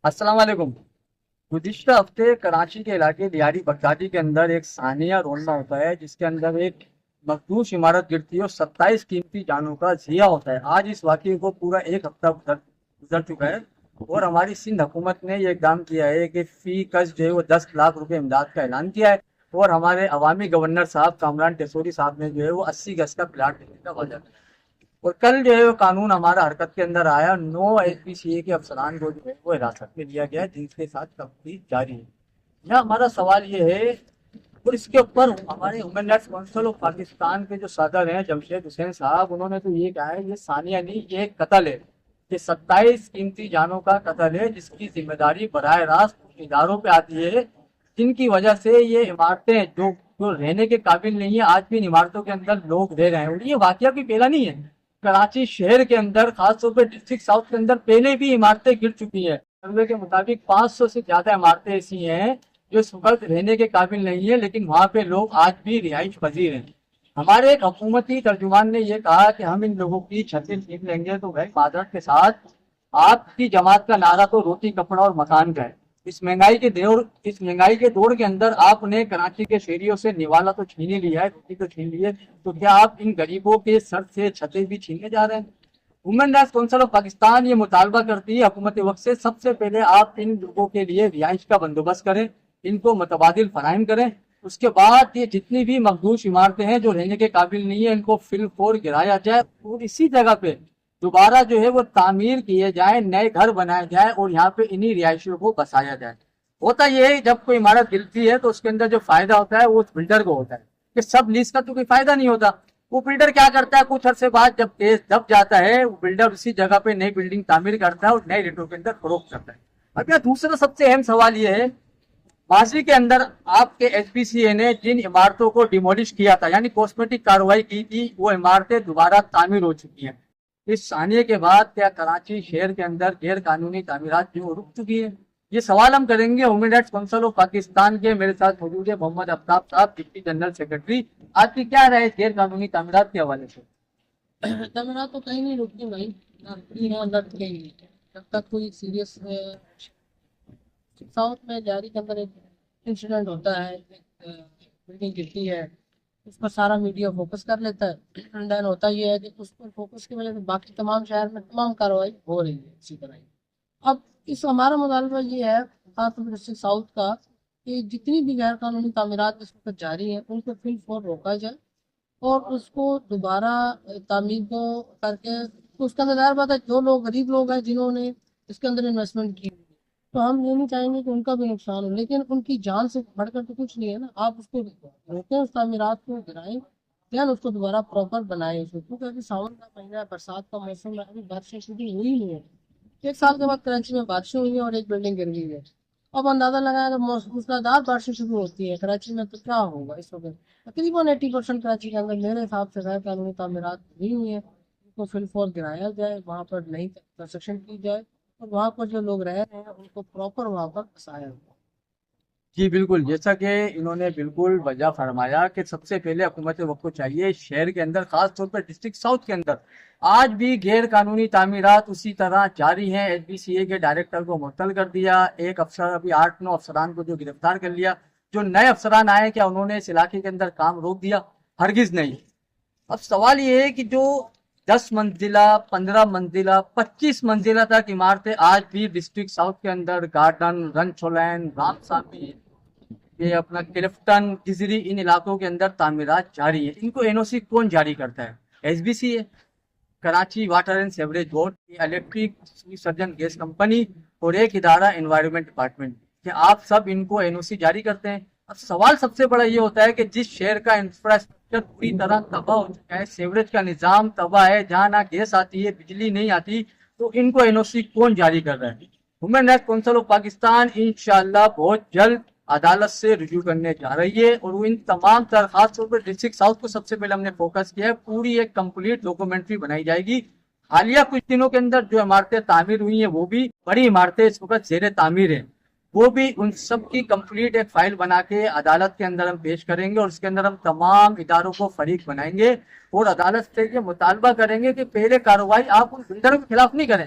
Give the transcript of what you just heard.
السلام علیکم۔ گزشتہ ہفتے کراچی کے علاقے دیاری بغدادی کے اندر ایک ثانیہ رونما ہوتا ہے جس کے اندر ایک مخدوش عمارت گرتی ہے اور 27 قیمتی جانوں کا ضیاع ہوتا ہے۔ آج اس واقعے کو پورا ایک ہفتہ گزر چکا ہے اور ہماری سندھ حکومت نے یہ اقدام کیا ہے کہ فی کس جو ہے وہ 10 لاکھ روپے امداد کا اعلان کیا ہے اور ہمارے عوامی گورنر صاحب کامران ٹیسوری صاحب نے جو ہے وہ 80 گز کا پلاٹ دینے کا وعدہ کیا۔ اور کل جو ہے وہ قانون ہمارا حرکت کے اندر آیا، 9 SPCA کے افسران کو جو ہے وہ حراست میں لیا گیا جن کے ساتھ تفتیش جاری ہے۔ یہاں ہمارا سوال یہ ہے اور اس کے اوپر ہمارے human rights council of Pakistan کے جو صدر ہیں جمشید حسین صاحب، انہوں نے تو یہ کہا ہے یہ ثانیہ نہیں، یہ ایک قتل ہے، یہ 27 قیمتی جانوں کا قتل ہے جس کی ذمہ داری براہ راست ان اداروں پہ آتی ہے جن کی وجہ سے یہ عمارتیں جو رہنے کے قابل نہیں ہے، آج بھی ان عمارتوں کے اندر لوگ رہ رہے ہیں۔ اور یہ واقعہ بھی پہلا نہیں ہے، کراچی شہر کے اندر خاص طور پہ ڈسٹرکٹ ساؤتھ کے اندر پہلے بھی عمارتیں گر چکی ہیں۔ سروے کے مطابق 500 سے زیادہ عمارتیں ایسی ہیں جو اس وقت رہنے کے قابل نہیں ہے، لیکن وہاں پہ لوگ آج بھی رہائش پذیر ہیں۔ ہمارے ایک حکومتی ترجمان نے یہ کہا کہ ہم ان لوگوں کی چھتیں چھین لیں گے، تو بھائی معذرت کے ساتھ آپ کی جماعت کا نعرہ تو روٹی کپڑا اور مکان کا ہے۔ اس مہنگائی کے دور کے اندر آپ نے کراچی کے شہریوں سے نوالا تو چھین ہی لیا ہے، روٹی تو چھین لی ہے، تو کیا آپ ان غریبوں کے سر سے چھتیں بھی چھیننے جا رہے ہیں؟ Women rights council of Pakistan یہ مطالبہ کرتی ہے حکومت وقت سے، سب سے پہلے آپ ان لوگوں کے لیے رہائش کا بندوبست کریں، ان کو متبادل فراہم کریں، اس کے بعد یہ جتنی بھی مخدوش عمارتیں ہیں جو رہنے کے قابل نہیں ہیں ان کو فل فور گرایا جائے اور اسی جگہ پہ دوبارہ جو ہے وہ تعمیر کیے جائیں، نئے گھر بنائے جائیں اور یہاں پہ انہی رہائشیوں کو بسایا جائے۔ ہوتا یہ ہے جب کوئی عمارت گرتی ہے تو اس کے اندر جو فائدہ ہوتا ہے وہ اس بلڈر کو ہوتا ہے، کہ سب لیز کا تو کوئی فائدہ نہیں ہوتا۔ وہ بلڈر کیا کرتا ہے، کچھ عرصے بعد جب کیس دب جاتا ہے وہ بلڈر اسی جگہ پہ نئی بلڈنگ تعمیر کرتا ہے اور نئے ریٹوں کے اندر فروخت کرتا ہے۔ اب یہاں دوسرا سب سے اہم سوال یہ ہے، ماضی کے اندر آپ کے SPCA نے جن عمارتوں کو ڈیمولش کیا تھا یعنی کاسمیٹک کارروائی کی تھی، وہ عمارتیں دوبارہ تعمیر ہو چکی ہیں۔ اس ثانیے کے بعد کیا کراچی شہر کے اندر غیر قانونی تعمیرات جو رک چکی ہے؟ یہ سوال ہم کریں گے human rights council of Pakistan کے میرے ساتھ موجود ہے محمد آفتاب صاحب، ڈپٹی جنرل سیکرٹری۔ آپ کی کیا رائے ہے غیر قانونی تعمیرات کے حوالے سے؟ تعمیرات تو کہیں نہیں رکتی بھائی، نہ رکتی ہیں نہ رکیں گی جب تک کوئی سیریس ساؤتھ میں جاری کے اندر ایک انسیڈنٹ ہوتا ہے، بلڈنگ گرتی ہے، اس پر سارا میڈیا فوکس کر لیتا ہے، دین ہوتا یہ ہے کہ اس پر فوکس کی وجہ سے باقی تمام شہر میں تمام کارروائی ہو رہی ہے اسی طرح ہی۔ اب اس ہمارا مطالبہ یہ ہے خاص طور پر ڈسٹرکٹ ساؤتھ کا کہ جتنی بھی غیر قانونی تعمیرات اس وقت جاری ہیں ان کو فل فور روکا جائے اور اس کو دوبارہ تعمیر کو کر کے اس کا ظاہر بات ہے جو لوگ غریب لوگ ہیں جنہوں نے اس کے اندر انویسٹمنٹ کی، تو ہم یہ نہیں چاہیں گے کہ ان کا بھی نقصان ہو، لیکن ان کی جان سے بڑھ کر تو کچھ نہیں ہے نا۔ آپ اس کو روکیں، اس تعمیرات کو گرائیں، دین اس کو دوبارہ پراپر بنائیں، اس کو کیونکہ ابھی ساون کا مہینہ ہے، برسات کا موسم ہے، ابھی بارشیں شروع ہوئی نہیں ہے۔ 1 سال کے بعد کراچی میں بارشیں ہوئی ہیں اور ایک بلڈنگ گر گئی ہے۔ اب اندازہ لگایا کہ موسلادھار بارشیں شروع ہوتی ہے کراچی میں تو کیا ہوگا اس وقت۔ تقریباً 80% کراچی کے اندر میرے حساب سے غیر قانونی تعمیرات ہوئی ہوئی ہیں، ان کو فل فور گرایا جائے، وہاں پر نئی کنسٹرکشن کی جائے اور وہاں پر جو لوگ رہ رہے ہیں ان کو پراپر وہاں پر بسایا جائے۔ جی بالکل، جیسا کہ انہوں نے بالکل وجہ فرمایا کہ سب سے پہلے حکومت وقت کو چاہیے شہر کے اندر خاص طور پر ڈسٹرکٹ ساؤتھ کے اندر آج بھی غیر قانونی تعمیرات اسی طرح جاری ہیں۔ SPCA کے ڈائریکٹر کو معطل کر دیا، ایک افسر ابھی 8-9 افسران کو جو گرفتار کر لیا۔ جو نئے افسران آئے کیا انہوں نے اس علاقے کے اندر کام روک دیا؟ ہرگز نہیں۔ اب سوال یہ ہے کہ جو 10 منزلہ 15 منزلہ 25 منزلہ تک عمارتیں آج بھی ڈسٹرکٹ ساؤتھ کے اندر گارڈن، رنچولین، رام سامی، یہ اپنا کلفٹن، کزری، ان علاقوں کے اندر تعمیرات جاری ہیں، ان کو NOC کون جاری کرتا ہے؟ SBCA، Karachi water and sewerage board, electric سرجن گیس کمپنی اور ایک ادارہ انوائرمنٹ ڈپارٹمنٹ، کہ آپ سب ان کو NOC جاری کرتے ہیں۔ اب سوال سب سے بڑا یہ ہوتا ہے کہ جس شہر کا انفراسٹرکچر پوری طرح تباہ ہو چکا ہے، سیوریج کا نظام تباہ ہے، جہاں نہ گیس آتی ہے، بجلی نہیں آتی، تو ان کو NOC کون جاری کر رہا ہے؟ Human rights council of Pakistan انشاءاللہ بہت جلد عدالت سے رجوع کرنے جا رہی ہے اور وہ ان تمام خاص طور پر ڈسٹرکٹ ساؤتھ کو سب سے پہلے ہم نے فوکس کیا ہے، پوری ایک کمپلیٹ ڈاکومنٹری بنائی جائے گی۔ حالیہ کچھ دنوں کے اندر جو عمارتیں تعمیر ہوئی ہیں وہ بھی بڑی عمارتیں اس وقت زیر تعمیر ہیں، وہ بھی ان سب کی کمپلیٹ ایک فائل بنا کے عدالت کے اندر ہم پیش کریں گے اور اس کے اندر ہم تمام اداروں کو فریق بنائیں گے اور عدالت سے یہ مطالبہ کریں گے کہ پہلے کارروائی آپ ان بلڈروں کے خلاف نہیں کریں،